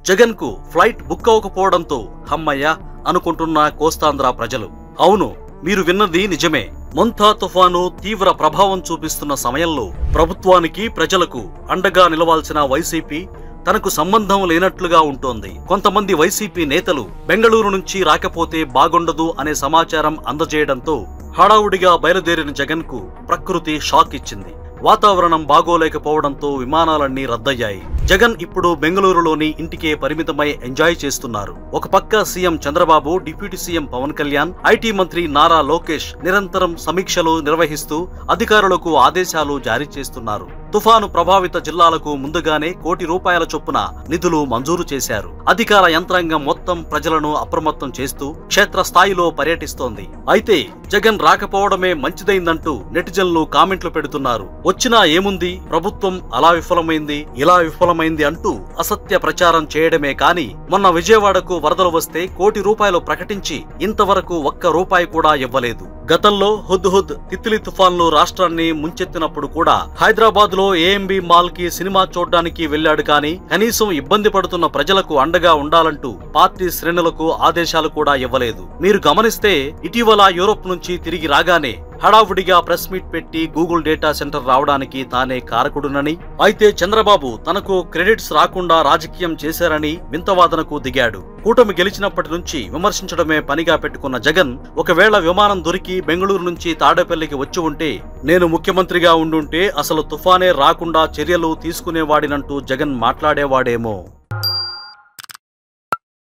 జగన్ కు flight book అవ్వకపోవడంతో హమ్మయ్య అనుకుంటున్న కోస్తాంధ్ర ప్రజలు. అవును, మీరు విన్నది నిజమే. మొంతా తుఫాను తీవ్ర ప్రభావం చూపిస్తున్న సమయంలో ప్రభుత్వానికి ప్రజలకు అండగా నిలవాల్సిన వైసీపీ తనకు సంబంధం లేనట్లుగా ఉంటోంది. కొంతమంది వైసీపీ నేతలు బెంగళూరు నుంచి రాకపోతే బాగుండదు అనే సమాచారం అందజేయడంతో హడావుడిగా బయలుదేరిన జగన్ కు ప్రకృతి షాక్ ఇచ్చింది. వాతావరణం బాగోలేకపోవడంతో విమానాలన్నీ రద్దయ్యాయి. జగన్ ఇప్పుడు బెంగళూరులోని ఇంటికే పరిమితమై ఎంజాయ్ చేస్తున్నారు. ఒక పక్క CM Chandrababu, deputy CM Pawan Kalyan, IT మంత్రి నారా లోకేష్ నిరంతరం సమీక్షలు నిర్వహిస్తూ అధికారులకు ఆదేశాలు జారీ చేస్తున్నారు. తుఫాను ప్రభావిత జిల్లాలకు ముందుగానే ₹1 కోటి చొప్పున నిధులు మంజూరు చేశారు. అధికార యంత్రాంగం మొత్తం ప్రజలను అప్రమత్తం చేస్తూ క్షేత్రస్థాయిలో పర్యటిస్తోంది. అయితే జగన్ రాకపోవడమే మంచిదైందంటూ నెటిజన్లు కామెంట్లు పెడుతున్నారు. వచ్చినా ఏముంది, ప్రభుత్వం అలా విఫలమైంది, ఇలా విఫలమైంది అంటూ అసత్య ప్రచారం చేయడమే కాని మొన్న విజయవాడకు వరదలు వస్తే ₹1 కోటి ప్రకటించి ఇంతవరకు ₹1 కూడా ఇవ్వలేదు. గతంలో హుద్హుద్, తిత్లీ తుఫాన్లు రాష్ట్రాన్ని ముంచెత్తినప్పుడు కూడా హైదరాబాద్ లో ఏఎంబీ మాల్ కి సినిమా చూడ్డానికి వెళ్లాడు కానీ కనీసం ఇబ్బంది పడుతున్న ప్రజలకు అండగా ఉండాలంటూ పార్టీ శ్రేణులకు ఆదేశాలు కూడా ఇవ్వలేదు. మీరు గమనిస్తే ఇటీవల యూరోప్ నుంచి తిరిగి రాగానే హడావుడిగా ప్రెస్ మీట్ పెట్టి గూగుల్ డేటా సెంటర్ రావడానికి తానే కారకుడునని, అయితే చంద్రబాబు తనకు క్రెడిట్స్ రాకుండా రాజకీయం చేశారని వింతవాదనకు దిగాడు. కూటమి గెలిచినప్పటి నుంచి విమర్శించడమే పనిగా పెట్టుకున్న జగన్ ఒకవేళ విమానం దొరికి బెంగళూరు నుంచి తాడేపల్లికి వచ్చి ఉంటే నేను ముఖ్యమంత్రిగా ఉండుంటే అసలు తుఫానే రాకుండా చర్యలు తీసుకునేవాడినంటూ జగన్ మాట్లాడేవాడేమో.